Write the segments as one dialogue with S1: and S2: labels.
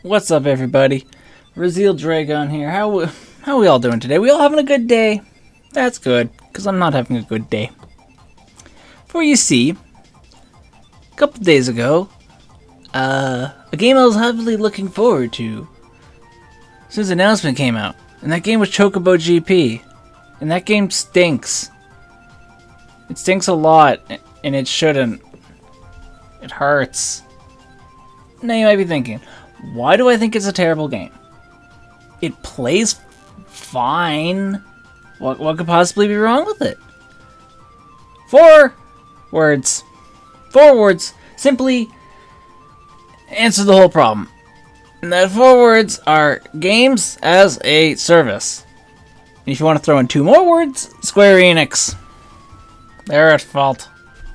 S1: What's up, everybody? Raziel Dragon here. How we all doing today? We all having a good day? That's good, because I'm not having a good day. For you see, a couple days ago, a game I was heavily looking forward to since the announcement came out, and that game was Chocobo GP, and that game stinks. It stinks a lot, and it shouldn't. It hurts. Now you might be thinking, why do I think it's a terrible game? It plays fine. What could possibly be wrong with it? 4 words. 4 words. Simply answer the whole problem. And that 4 words are games as a service. And if you want to throw in 2 more words, Square Enix. They're at fault.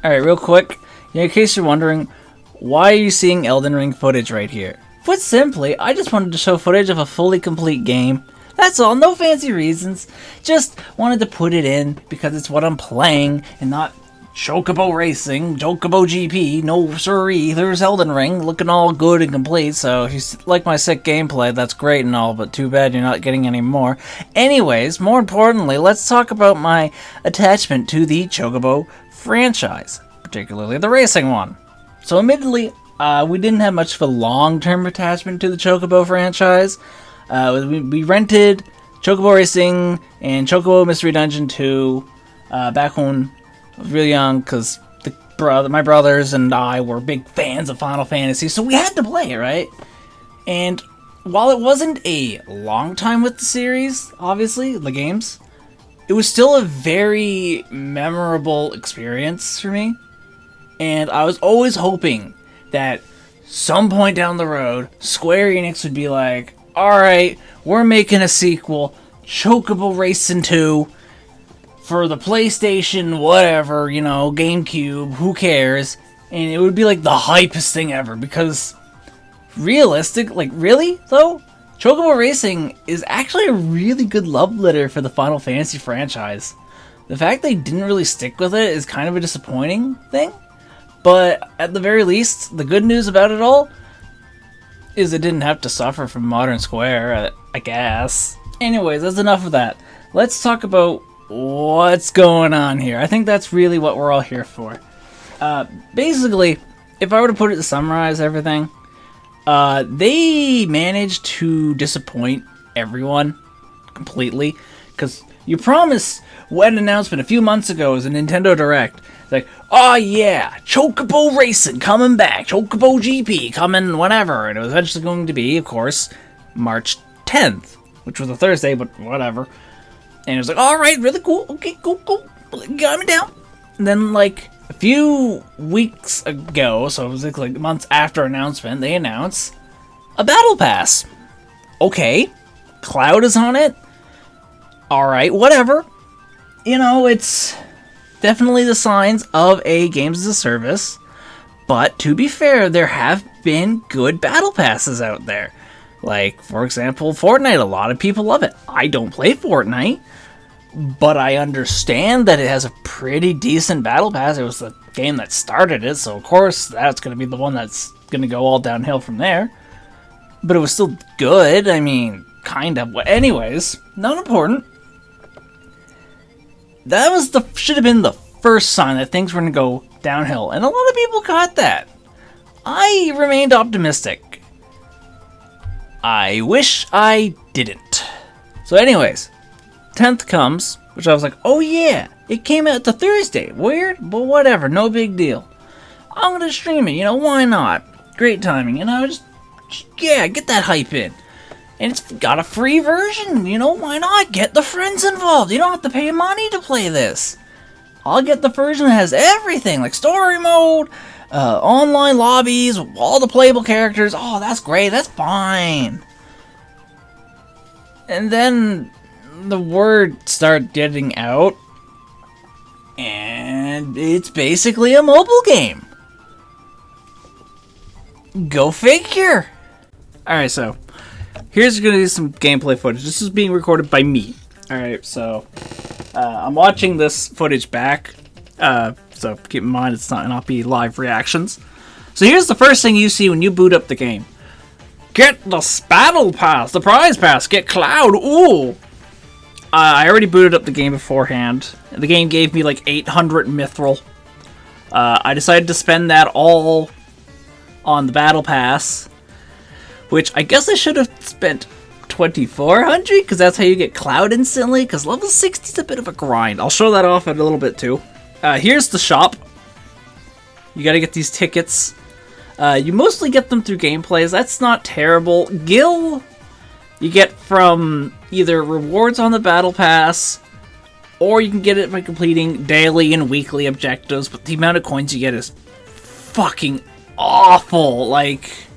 S1: Alright, real quick. In case you're wondering, why are you seeing Elden Ring footage right here? Put simply, I just wanted to show footage of a fully complete game. That's all, no fancy reasons. Just wanted to put it in because it's what I'm playing and not Chocobo Racing, Chocobo GP, no siree, there's Elden Ring, looking all good and complete, so if you like my sick gameplay, that's great and all, but too bad you're not getting any more. Anyways, more importantly, let's talk about my attachment to the Chocobo franchise, particularly the racing one. So admittedly, we didn't have much of a long-term attachment to the Chocobo franchise. We rented Chocobo Racing and Chocobo Mystery Dungeon 2 back when I was really young, because my brothers and I were big fans of Final Fantasy, so we had to play it, right? And while it wasn't a long time with the series, obviously, the games, it was still a very memorable experience for me. And I was always hoping that some point down the road, Square Enix would be like, alright, we're making a sequel, Chocobo Racing 2, for the PlayStation, whatever, you know, GameCube, who cares? And it would be like the hypest thing ever, because really, though? Chocobo Racing is actually a really good love letter for the Final Fantasy franchise. The fact they didn't really stick with it is kind of a disappointing thing. But at the very least, the good news about it all is it didn't have to suffer from Modern Square, I guess. Anyways, that's enough of that. Let's talk about what's going on here. I think that's really what we're all here for. Basically, if I were to summarize everything, they managed to disappoint everyone completely, because you promised an announcement a few months ago as a Nintendo Direct. Like, oh yeah, Chocobo Racing coming back, Chocobo GP coming whenever, and it was eventually going to be, of course, March 10th, which was a Thursday, but whatever. And it was like, alright, really cool, okay, cool, got me down. And then, like, a few weeks ago, so it was like months after announcement, they announced a Battle Pass. Okay, Cloud is on it, alright, whatever. You know, it's definitely the signs of a games as a service, but to be fair, there have been good battle passes out there. Like, for example, Fortnite, a lot of people love it. I don't play Fortnite, but I understand that it has a pretty decent battle pass. It was the game that started it, so of course that's going to be the one that's going to go all downhill from there. But it was still good, I mean, kind of. Anyways, not important. That should have been the first sign that things were going to go downhill, and a lot of people caught that. I remained optimistic. I wish I didn't. So anyways, 10th comes, which I was like, oh yeah, it came out the Thursday. Weird, but whatever, no big deal. I'm going to stream it, why not? Great timing, just get that hype in. And it's got a free version, why not? Get the friends involved. You don't have to pay money to play this. I'll get the version that has everything, like story mode, online lobbies, all the playable characters. Oh, that's great, that's fine. And then the word started getting out, and it's basically a mobile game. Go figure. Alright, so here's going to be some gameplay footage. This is being recorded by me. Alright, so I'm watching this footage back. So keep in mind it's not be live reactions. So here's the first thing you see when you boot up the game. Get the battle pass, the prize pass, get Cloud, ooh! I already booted up the game beforehand. The game gave me like 800 mithril. I decided to spend that all on the battle pass, which I guess I should have spent 2,400, because that's how you get Cloud instantly, because level 60 is a bit of a grind. I'll show that off in a little bit too. Here's the shop. You gotta get these tickets. You mostly get them through gameplays. That's not terrible. Gil, you get from either rewards on the battle pass, or you can get it by completing daily and weekly objectives, but the amount of coins you get is fucking awful. Like,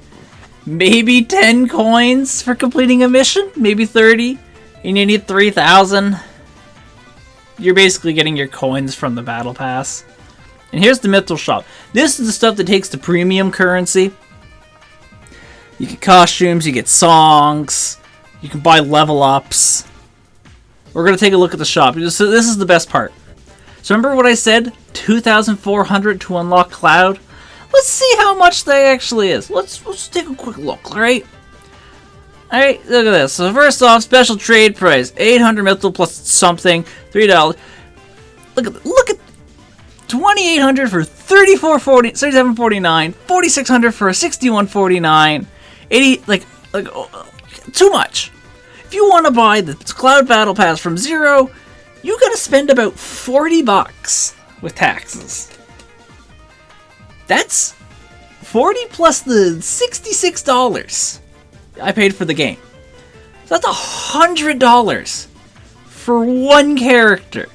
S1: maybe 10 coins for completing a mission, maybe 30, and you need 3,000. You're basically getting your coins from the battle pass. And here's the mithril shop. This is the stuff that takes the premium currency. You get costumes, you get songs, you can buy level ups. We're going to take a look at the shop. So this is the best part. So remember what I said? 2,400 to unlock Cloud? Let's see how much that actually is. Let's take a quick look, alright? Alright, look at this. So first off, special trade price. 800 mithril plus something. $3. Look at 2,800 for 37.49, 4,600 for 61.49, 80 like too much. If you want to buy the Cloud Battle Pass from zero, you gotta spend about $40 with taxes. That's 40 plus the $66 I paid for the game. So that's $100 for one character.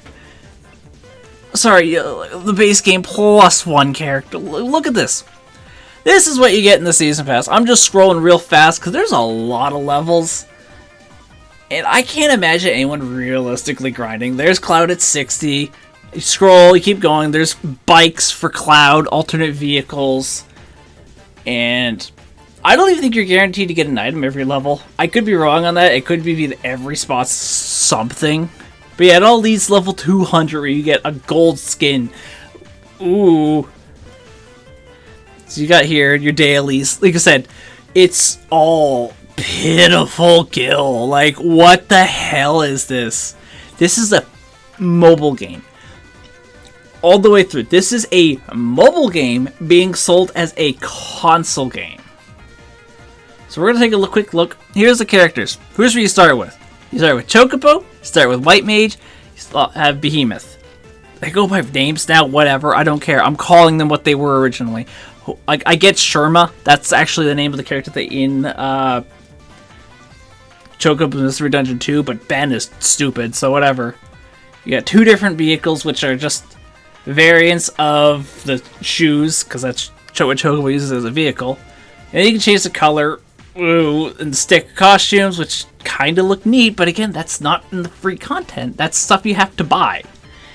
S1: Sorry, the base game plus one character. Look at this. This is what you get in the Season Pass. I'm just scrolling real fast because there's a lot of levels. And I can't imagine anyone realistically grinding. There's Cloud at 60. You scroll, you keep going. There's bikes for Cloud, alternate vehicles. And I don't even think you're guaranteed to get an item every level. I could be wrong on that. It could be that every spot's something. But yeah, it all leads level 200 where you get a gold skin. Ooh. So you got here your dailies. Like I said, it's all pitiful Gil. Like, what the hell is this? This is a mobile game. All the way through. This is a mobile game being sold as a console game. So we're going to take a quick look. Here's the characters. Here's where you start with. You start with Chocobo, you start with White Mage, you have Behemoth. They go by names now, whatever, I don't care. I'm calling them what they were originally. I get Sherma, that's actually the name of the character in Chocobo Mystery Dungeon 2, but Ben is stupid, so whatever. You got two different vehicles, which are just variants of the shoes, because that's what Chocobo uses as a vehicle. And you can change the color. Ooh, and stick costumes, which kind of look neat, but again, that's not in the free content. That's stuff you have to buy.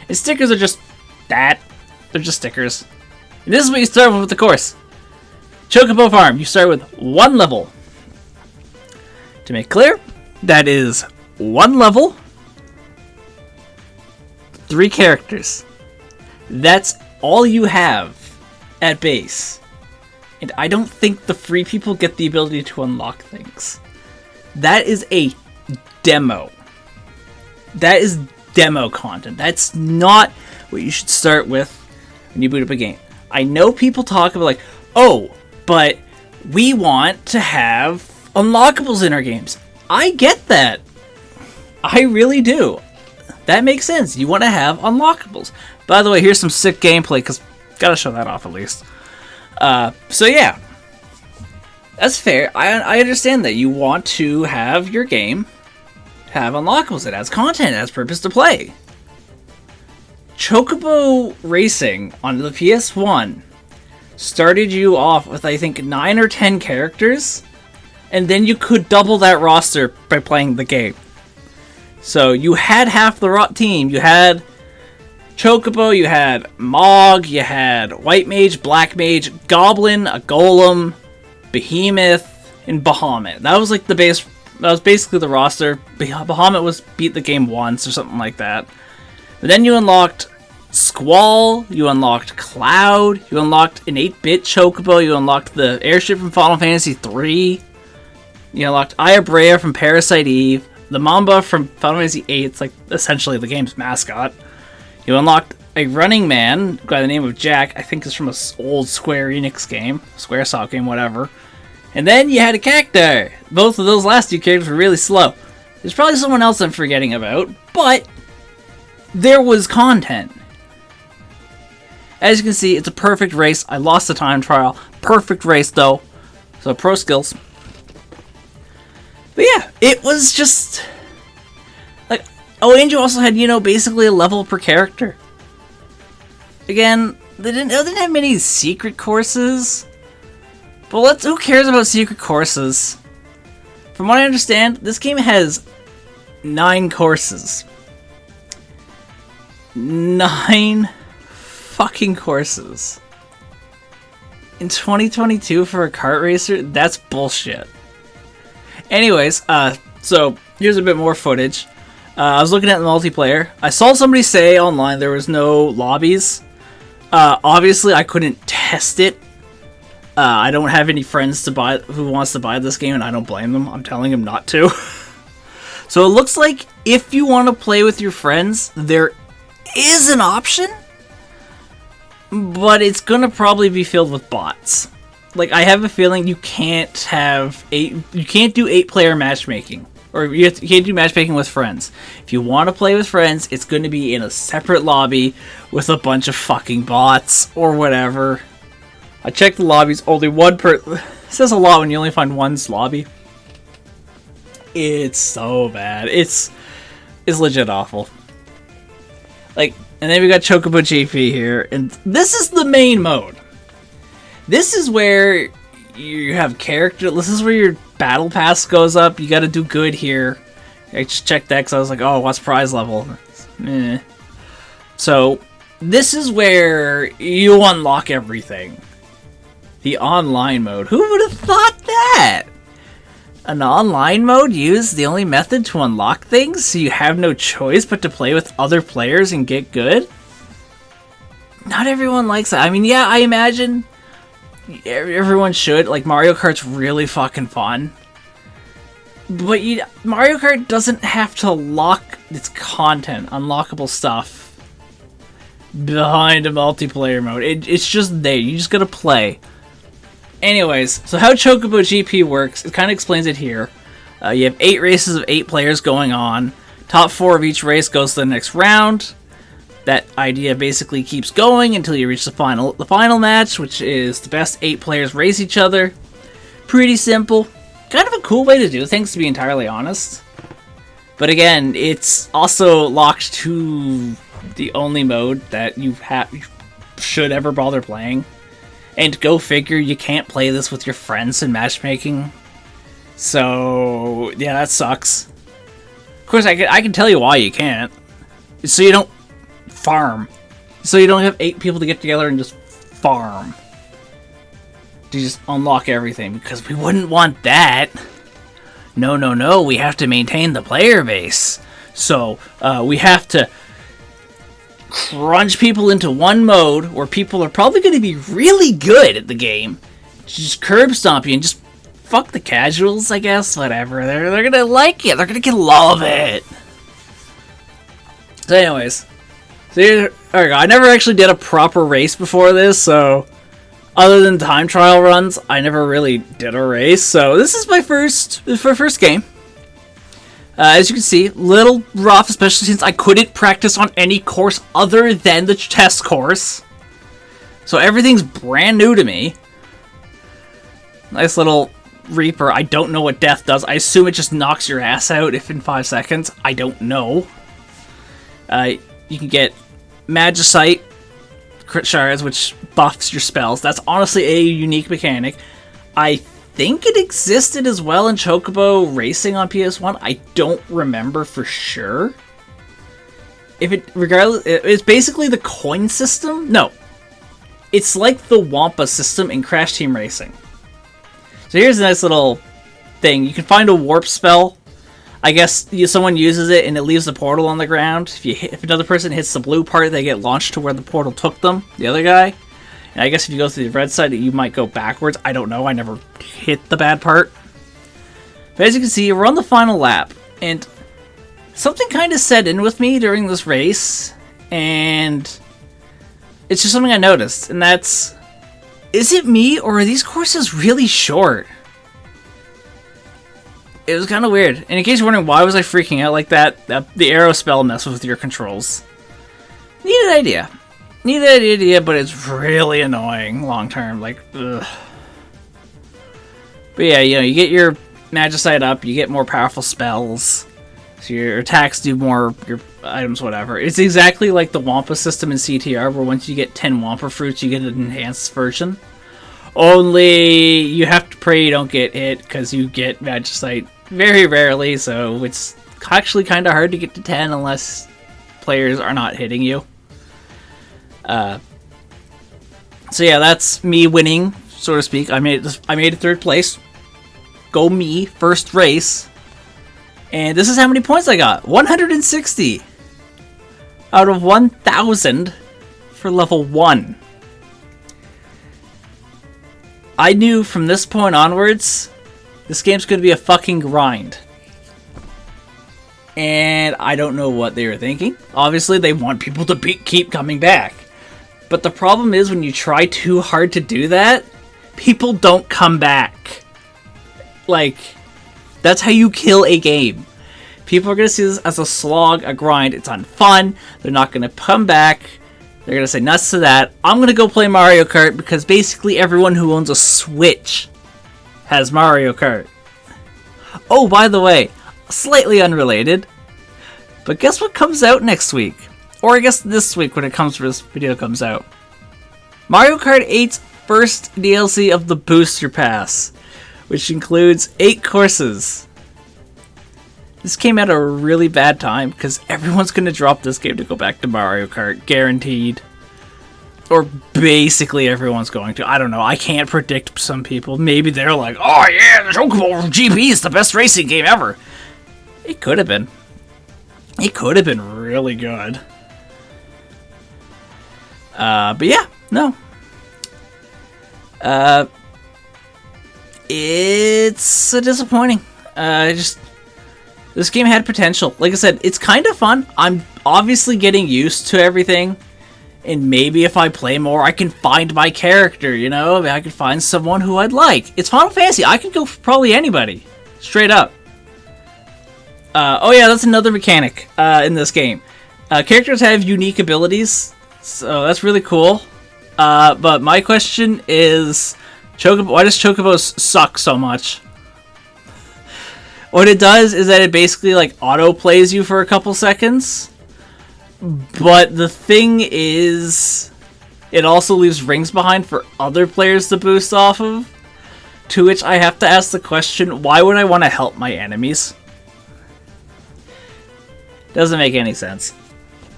S1: And stickers are just that. They're just stickers. And this is what you start with the course. Chocobo Farm, you start with one level. To make clear, that is one level, 3 characters. That's all you have at base. And I don't think the free people get the ability to unlock things. That is a demo. That is demo content. That's not what you should start with when you boot up a game. I know people talk about like, oh, but we want to have unlockables in our games. I get that. I really do. That makes sense. You want to have unlockables. By the way, here's some sick gameplay, because gotta show that off at least. So yeah, that's fair. I understand that you want to have your game have unlockables. It has content, it has purpose to play. Chocobo Racing on the PS1 started you off with, I think, 9 or 10 characters, and then you could double that roster by playing the game. So you had half the team. You had Chocobo, you had Mog, you had White Mage, Black Mage, Goblin, a Golem, Behemoth, and Bahamut. That was like the base. That was basically the roster. Bahamut was beat the game once or something like that. But then you unlocked Squall, you unlocked Cloud, you unlocked an 8-bit Chocobo, you unlocked the airship from Final Fantasy 3. You unlocked Ayabrea from Parasite Eve, the Mamba from Final Fantasy VIII, it's like essentially the game's mascot. You unlocked a running man by the name of Jack, I think is from an old Square Enix game, Squaresoft game, whatever. And then you had a Cactar. Both of those last two characters were really slow. There's probably someone else I'm forgetting about, but there was content. As you can see, it's a perfect race. I lost the time trial. Perfect race, though. So, pro skills. But yeah, it was just... like, Angel also had, you know, basically a level per character. Again, they didn't have many secret courses. But who cares about secret courses? From what I understand, this game has 9 courses. 9 fucking courses. In 2022 for a kart racer? That's bullshit. Anyways, so here's a bit more footage. I was looking at the multiplayer. I saw somebody say online there was no lobbies. Obviously, I couldn't test it. I don't have any friends who wants to buy this game, and I don't blame them. I'm telling them not to. So it looks like if you want to play with your friends, there is an option, but it's gonna probably be filled with bots. Like, I have a feeling you can't do 8-player matchmaking, or you can't do matchmaking with friends. If you want to play with friends, it's going to be in a separate lobby with a bunch of fucking bots or whatever. I checked the lobbies, only one It says a lot when you only find one's lobby. It's so bad. It's legit awful. Like, and then we got Chocobo GP here, and this is the main mode. This is where you have character. This is where your battle pass goes up. You gotta do good here. I just checked that because I was like, oh, what's prize level? Eh. So, this is where you unlock everything. The online mode. Who would have thought that? An online mode used the only method to unlock things, so you have no choice but to play with other players and get good? Not everyone likes that. I mean, yeah, I imagine everyone should. Like, Mario Kart's really fucking fun. But Mario Kart doesn't have to lock its content, unlockable stuff, behind a multiplayer mode. It's just there. You just gotta play. Anyways, so how Chocobo GP works, it kind of explains it here. You have 8 races of 8 players going on. Top 4 of each race goes to the next round. That idea basically keeps going until you reach the final match, which is the best 8 players race each other. Pretty simple. Kind of a cool way to do things, to be entirely honest. But again, it's also locked to the only mode that you should ever bother playing. And go figure, you can't play this with your friends in matchmaking. So, yeah, that sucks. Of course, I can tell you why you can't. So you don't farm. So you don't have 8 people to get together and just farm. To just unlock everything, because we wouldn't want that. No, we have to maintain the player base. So, we have to crunch people into one mode where people are probably going to be really good at the game. Just curb stomp you and just fuck the casuals, I guess. Whatever. They're going to like it. They're going to love it. So anyways. So there we go. I never actually did a proper race before this, so other than time trial runs, I never really did a race. So this is my first game. As you can see, little rough, especially since I couldn't practice on any course other than the test course. So everything's brand new to me. Nice little Reaper. I don't know what death does. I assume it just knocks your ass out if in 5 seconds. I don't know. You can get Magicite crit shards, which buffs your spells. That's honestly a unique mechanic. I think it existed as well in Chocobo Racing on PS1. I don't remember for sure. Regardless, it's basically the coin system. No, it's like the Wampa system in Crash Team Racing. So here's a nice little thing. You can find a warp spell. I guess someone uses it and it leaves the portal on the ground. If another person hits the blue part, they get launched to where the portal took them, the other guy. And I guess if you go to the red side, you might go backwards. I don't know. I never hit the bad part. But as you can see, we're on the final lap, and something kind of set in with me during this race, and it's just something I noticed, and that's, is it me, or are these courses really short? It was kind of weird. And in case you're wondering why was I freaking out like that, the arrow spell messes with your controls. Neat idea. Neat idea, but it's really annoying long term. Like, ugh. But yeah, you know, you get your Magicite up, you get more powerful spells. So your attacks do more, your items, whatever. It's exactly like the Wampa system in CTR, where once you get 10 Wampa fruits, you get an enhanced version. Only you have to pray you don't get hit, because you get Magicite very rarely, so it's actually kind of hard to get to 10 unless players are not hitting you. So yeah, that's me winning, so to speak. I made it third place. Go me, first race. And this is how many points I got. 160 out of 1,000 for level 1. I knew from this point onwards, this game's going to be a fucking grind. And I don't know what they were thinking. Obviously, they want people to keep coming back. But the problem is, when you try too hard to do that, people don't come back. Like, that's how you kill a game. People are going to see this as a slog, a grind. It's unfun. They're not going to come back. They're going to say nuts to that. I'm going to go play Mario Kart, because basically everyone who owns a Switch has Mario Kart. Oh, by the way, slightly unrelated, but guess what comes out next week? Or I guess this week when this video comes out. Mario Kart 8's first DLC of the Booster Pass, which includes 8 courses. This came at a really bad time, because everyone's going to drop this game to go back to Mario Kart, guaranteed. Or basically everyone's going to. I don't know, I can't predict some people. Maybe they're like, oh yeah, the Chocobo GP is the best racing game ever. It could have been. It could have been really good. But yeah, no. It's disappointing. This game had potential. Like I said, it's kind of fun. I'm obviously getting used to everything. And maybe if I play more, I can find my character, you know? I can find someone who I'd like. It's Final Fantasy. I could go for probably anybody. Straight up. Oh yeah, that's another mechanic in this game. Characters have unique abilities, so that's really cool. But my question is, why does Chocobos suck so much? What it does is that it basically like auto-plays you for a couple seconds. But the thing is, it also leaves rings behind for other players to boost off of. To which I have to ask the question, why would I want to help my enemies? Doesn't make any sense.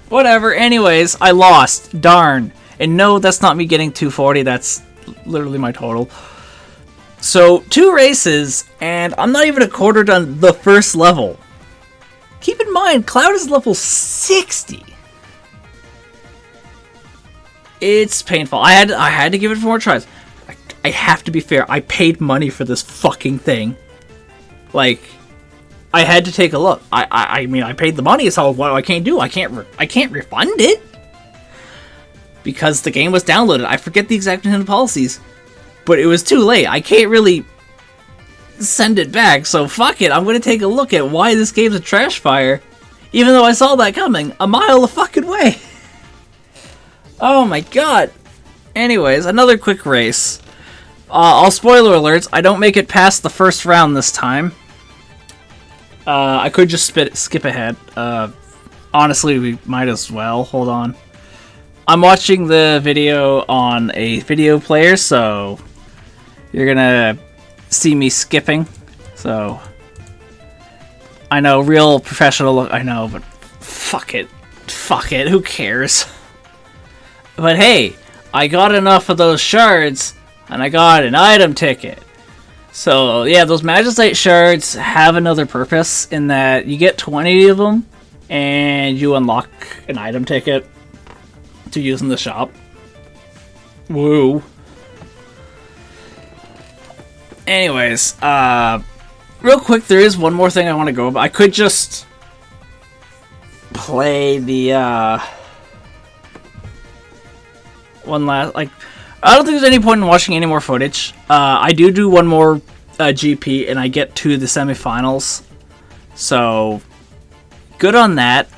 S1: Whatever, anyways, I lost. Darn. And no, that's not me getting 240, that's literally my total. So, 2 races, and I'm not even a quarter done the first level. Keep in mind, Cloud is level 60. It's painful. I had to give it 4 more tries. I have to be fair. I paid money for this fucking thing. Like, I had to take a look. I mean, I paid the money, so what I can't do? I can't refund it because the game was downloaded. I forget the exact Nintendo policies, but it was too late. I can't really send it back, so fuck it. I'm gonna take a look at why this game's a trash fire, even though I saw that coming a mile a fucking way. Oh my god. Anyways, another quick race. All spoiler alerts, I don't make it past the first round this time. I could just skip ahead. Honestly, we might as well. Hold on. I'm watching the video on a video player, so you're gonna see me skipping. So I know, real professional look, I know, but fuck it. Fuck it, who cares? But hey, I got enough of those shards, and I got an item ticket. So yeah, those Magicite shards have another purpose in that you get 20 of them, and you unlock an item ticket to use in the shop. Woo. Anyways, we're real quick, there is one more thing I want to go about. I could just play the one last, like, I don't think there's any point in watching any more footage. I do one more GP and I get to the semifinals, so good on that.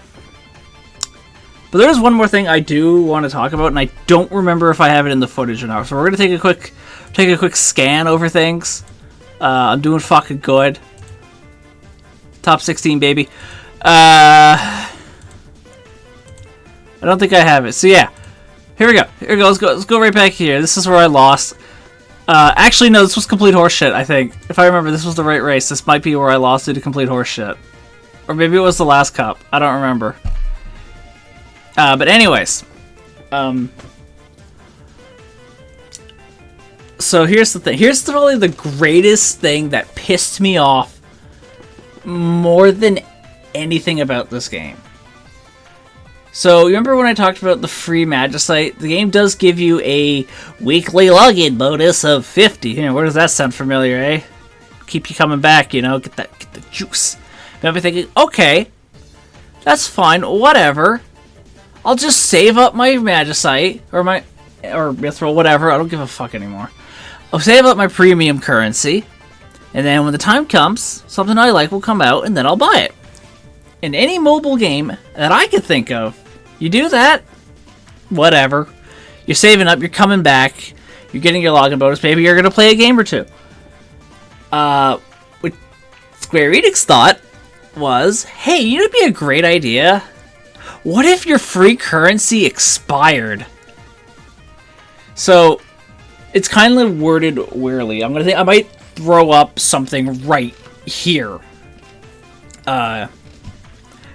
S1: But there is one more thing I do want to talk about, and I don't remember if I have it in the footage or not. So we're gonna take a quick scan over things. I'm doing fucking good. Top 16, baby. I don't think I have it. So yeah, here we go. Let's go right back here. This is where I lost. Actually, no, this was complete horseshit. I think, if I remember, this was the right race. This might be where I lost due to complete horseshit, or maybe it was the last cup. I don't remember. But anyways, so here's the thing. Here's probably the greatest thing that pissed me off more than anything about this game. So, remember when I talked about the free Magicite? The game does give you a weekly login bonus of 50. You know, where does that sound familiar, eh? Keep you coming back, you know, get the juice. And I'll be thinking, okay, that's fine, whatever. I'll just save up my Magicite, or Mithril, whatever. I don't give a fuck anymore. I'll save up my premium currency, and then when the time comes, something I like will come out, and then I'll buy it. In any mobile game that I could think of, you do that, whatever. You're saving up, you're coming back, you're getting your login bonus, maybe you're going to play a game or two. What Square Enix thought was, hey, you know it'd be a great idea? What if your free currency expired? So, it's kind of worded weirdly. I might throw up something right here.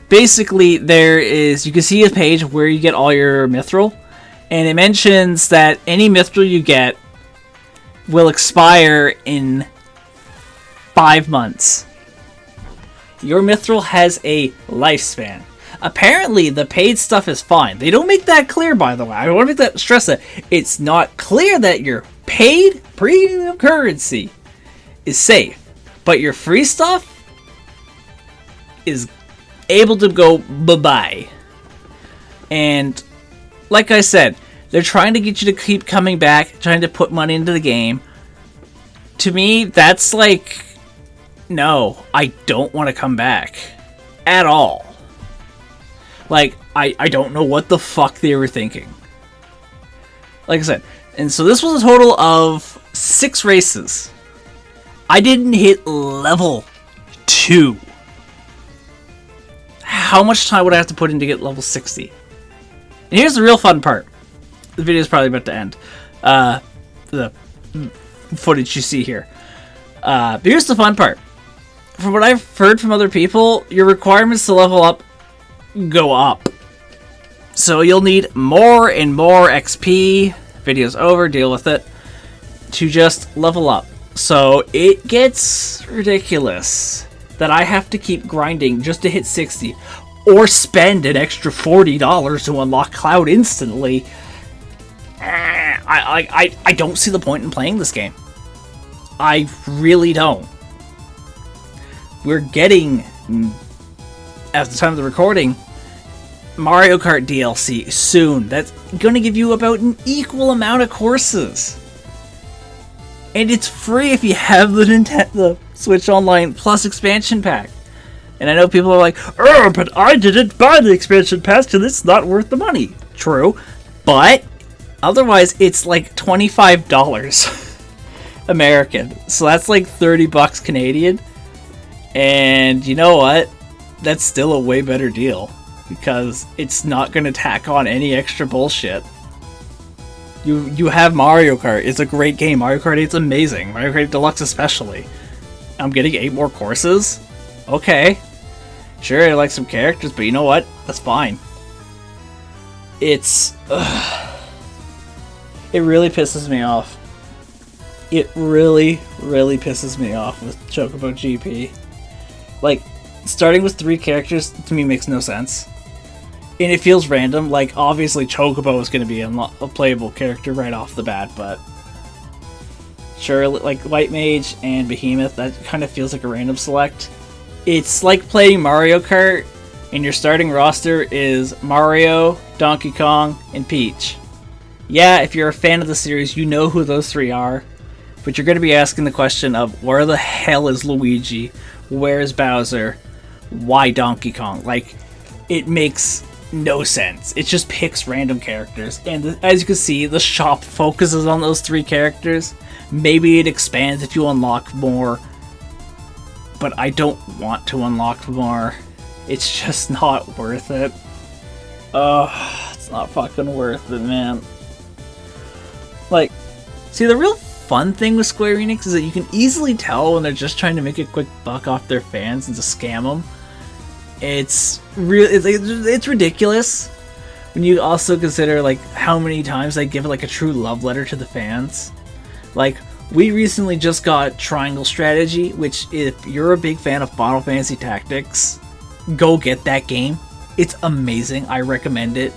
S1: Basically, you can see a page where you get all your Mithril, and it mentions that any Mithril you get will expire in 5 months. Your Mithril has a lifespan. Apparently, the paid stuff is fine. They don't make that clear, by the way. I want to make that stress that it's not clear that your paid premium currency is safe, but your free stuff is able to go bye-bye. And like I said, they're trying to get you to keep coming back, trying to put money into the game. To me, that's like, no, I don't want to come back at all. Like, I don't know what the fuck they were thinking. Like I said, and so this was a total of 6 races. I didn't hit level 2. How much time would I have to put in to get level 60? And here's the real fun part. The video's probably about to end. The footage you see here. But here's the fun part. From what I've heard from other people, your requirements to level up go up. So you'll need more and more XP. Video's over, deal with it. To just level up. So it gets ridiculous that I have to keep grinding just to hit 60. Or spend an extra $40 to unlock Cloud instantly. I don't see the point in playing this game. I really don't. We're getting, at the time of the recording, Mario Kart DLC soon. That's going to give you about an equal amount of courses. And it's free if you have the Switch Online Plus expansion pack. And I know people are like, oh, but I didn't buy the expansion pack because it's not worth the money. True. But otherwise, it's like $25 American. So that's like $30 Canadian. And you know what? That's still a way better deal. Because it's not going to tack on any extra bullshit. You have Mario Kart. It's a great game. Mario Kart 8's amazing. Mario Kart Deluxe especially. I'm getting 8 more courses? Okay. Sure, I like some characters, but you know what? That's fine. It's... it really pisses me off. It really, really pisses me off with Chocobo GP. Like, starting with 3 characters, to me, makes no sense. And it feels random. Like, obviously, Chocobo is going to be a playable character right off the bat, but... Sure, like White Mage and Behemoth, that kind of feels like a random select. It's like playing Mario Kart, and your starting roster is Mario, Donkey Kong, and Peach. Yeah, if you're a fan of the series, you know who those three are, but you're going to be asking the question of, where the hell is Luigi? Where is Bowser? Why Donkey Kong? Like, it makes no sense. It just picks random characters, and as you can see, the shop focuses on those three characters. Maybe it expands if you unlock more, but I don't want to unlock more. It's just not worth it. It's not fucking worth it, man. Like, see, the real fun thing with Square Enix is that you can easily tell when they're just trying to make a quick buck off their fans and to scam them. It's ridiculous when you also consider like how many times they give like a true love letter to the fans. Like, we recently just got Triangle Strategy, which, if you're a big fan of Final Fantasy Tactics, go get that game. It's amazing. I recommend it.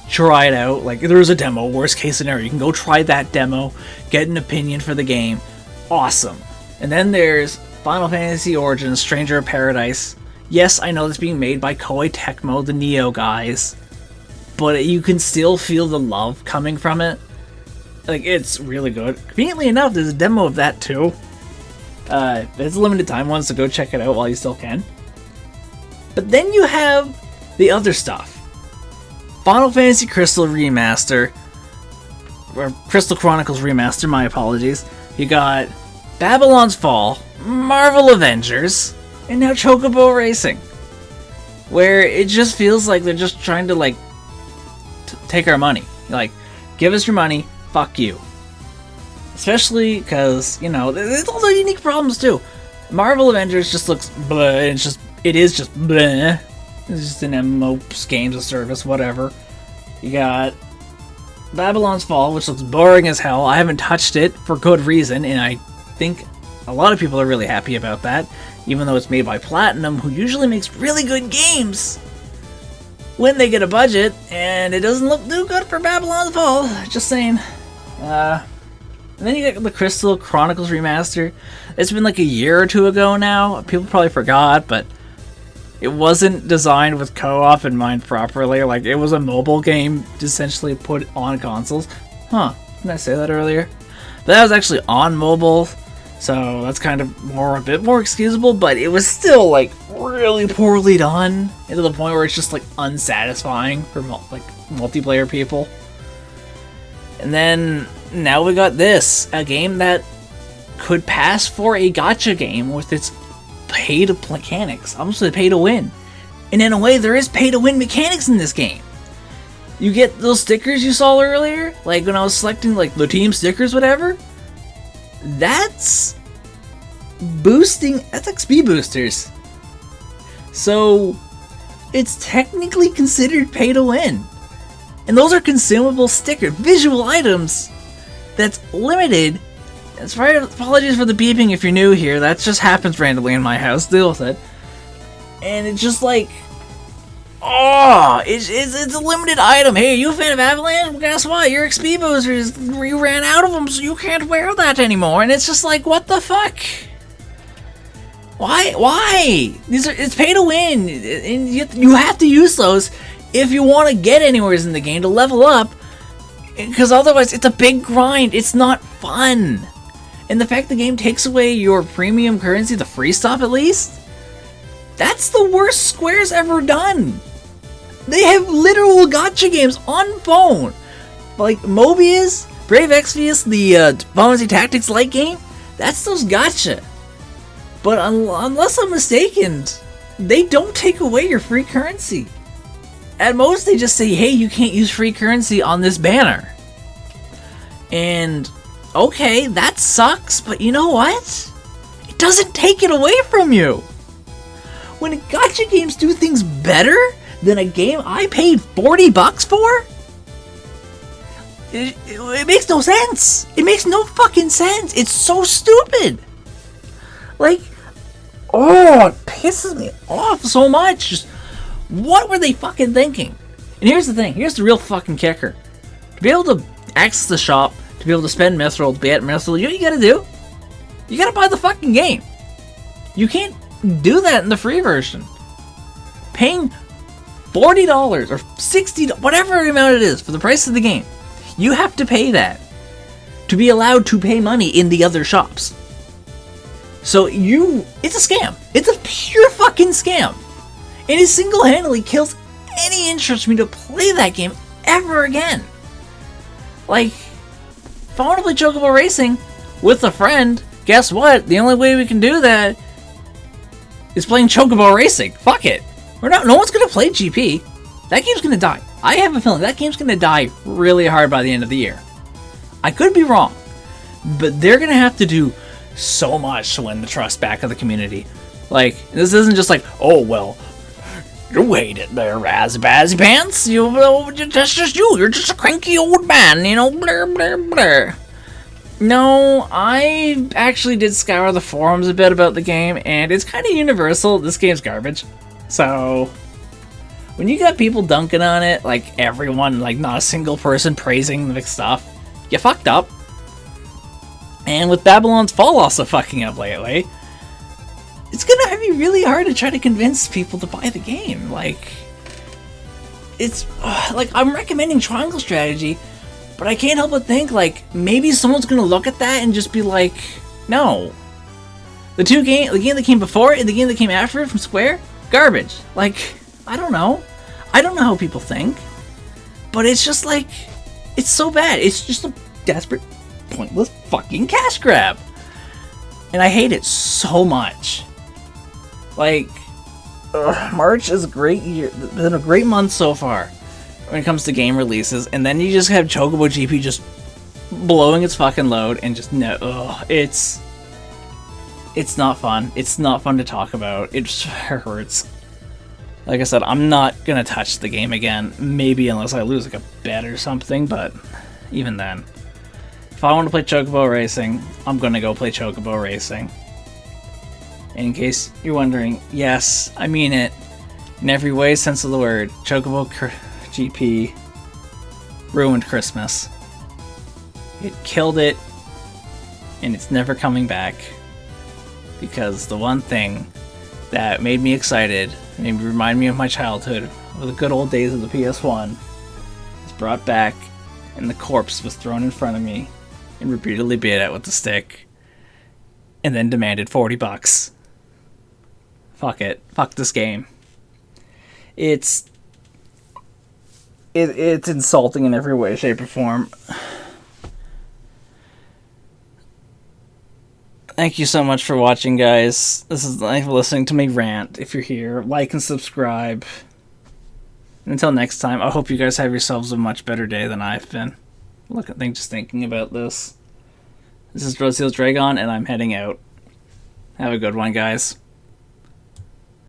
S1: Try it out. Like, there's a demo, worst case scenario. You can go try that demo, get an opinion for the game. Awesome. And then there's Final Fantasy Origins Stranger of Paradise. Yes, I know it's being made by Koei Tecmo, the Neo guys, but you can still feel the love coming from it. Like, it's really good. Conveniently enough, there's a demo of that too. It's a limited time one, so go check it out while you still can. But then you have the other stuff. Final Fantasy Crystal Remaster, or Crystal Chronicles Remaster, my apologies. You got Babylon's Fall, Marvel Avengers, and now Chocobo Racing. Where it just feels like they're just trying to, like, take our money. Like, give us your money, fuck you. Especially because, you know, there's also unique problems too. Marvel Avengers just looks bleh, it is just bleh. It's just an MMO games of service, whatever. You got Babylon's Fall, which looks boring as hell. I haven't touched it for good reason, and I think a lot of people are really happy about that, even though it's made by Platinum, who usually makes really good games when they get a budget, and it doesn't look too good for Babylon's Fall, just saying. And then you got the Crystal Chronicles Remaster. It's been like a year or two ago now. People probably forgot, but it wasn't designed with co-op in mind properly. Like, it was a mobile game essentially put on consoles. Huh, didn't I say that earlier? But that was actually on mobile, so that's kind of a bit more excusable, but it was still like really poorly done, and to the point where it's just like unsatisfying for multiplayer people. And then now we got this, a game that could pass for a gacha game with its pay-to mechanics. I'm supposed to pay to win. And in a way, there is pay-to-win mechanics in this game. You get those stickers you saw earlier, like when I was selecting like the team stickers, whatever. That's boosting, that's XP boosters. So it's technically considered pay-to-win. And those are consumable stickers, visual items that's limited. Apologies for the beeping if you're new here, that just happens randomly in my house, deal with it. And it's just like, it's a limited item. Hey, are you a fan of Avalanche? Well, guess what? Your XP boosters, you ran out of them, so you can't wear that anymore. And it's just like, what the fuck? Why? It's pay to win, and you have to use those if you want to get anywhere in the game to level up, because otherwise it's a big grind. It's not fun. And the fact the game takes away your premium currency, the free stuff at least, that's the worst Square's ever done. They have literal gacha games on phone, like Mobius, Brave Exvius, the Final Fantasy Tactics Light game. That's those gacha. But unless I'm mistaken, they don't take away your free currency. At most, they just say, hey, you can't use free currency on this banner. And, okay, that sucks, but you know what? It doesn't take it away from you. When gacha games do things better than a game I paid $40 for, it makes no sense. It makes no fucking sense. It's so stupid. Like, it pisses me off so much. Just, what were they fucking thinking? And here's the thing. Here's the real fucking kicker. To be able to access the shop, to to be able to spend Mithril, get Mithril, you know what you gotta do? You gotta buy the fucking game. You can't do that in the free version. Paying $40 or $60, whatever amount it is for the price of the game, you have to pay that to be allowed to pay money in the other shops. So it's a scam. It's a pure fucking scam. And it single-handedly kills any interest for me to play that game ever again. Like, if I want to play Chocobo Racing with a friend, guess what? The only way we can do that is playing Chocobo Racing. Fuck it. No one's gonna play GP. That game's gonna die. I have a feeling that game's gonna die really hard by the end of the year. I could be wrong, but they're gonna have to do so much to win the trust back of the community. Like, this isn't just like, oh well, you hate it there, Bazzy Pants. That's just you. You're just a cranky old man, you know. Blah blah blah. No, I actually did scour the forums a bit about the game, and it's kind of universal. This game's garbage. So, when you got people dunking on it, like everyone, like not a single person praising the stuff, you fucked up. And with Babylon's Fall also fucking up lately, it's gonna be really hard to try to convince people to buy the game. Like, it's like I'm recommending Triangle Strategy, but I can't help but think like maybe someone's gonna look at that and just be like, no, the game that came before it and the game that came after it from Square, garbage. Like, I don't know how people think, but it's just like, it's so bad. It's just a desperate, pointless fucking cash grab, and I hate it so much. Like, March is a great year. It's been a great month so far when it comes to game releases, and then you just have Chocobo GP just blowing its fucking load, and just it's not fun. It's not fun to talk about. It just hurts. Like I said, I'm not gonna touch the game again, maybe unless I lose like a bet or something, but even then, if I want to play Chocobo Racing, I'm gonna go play Chocobo Racing. In case you're wondering, yes, I mean it in every way, sense of the word. Chocobo GP ruined Christmas. It killed it, and it's never coming back. Because the one thing that made me excited, made me remind me of my childhood, of the good old days of the PS1, was brought back, and the corpse was thrown in front of me, and repeatedly beat at with the stick, and then demanded $40. Fuck it. Fuck this game. It's insulting in every way, shape, or form. Thank you so much for watching, guys. This is like listening to me rant. If you're here, like and subscribe. And until next time, I hope you guys have yourselves a much better day than I've been. Just thinking about this. This is Roseel Dragon, and I'm heading out. Have a good one, guys.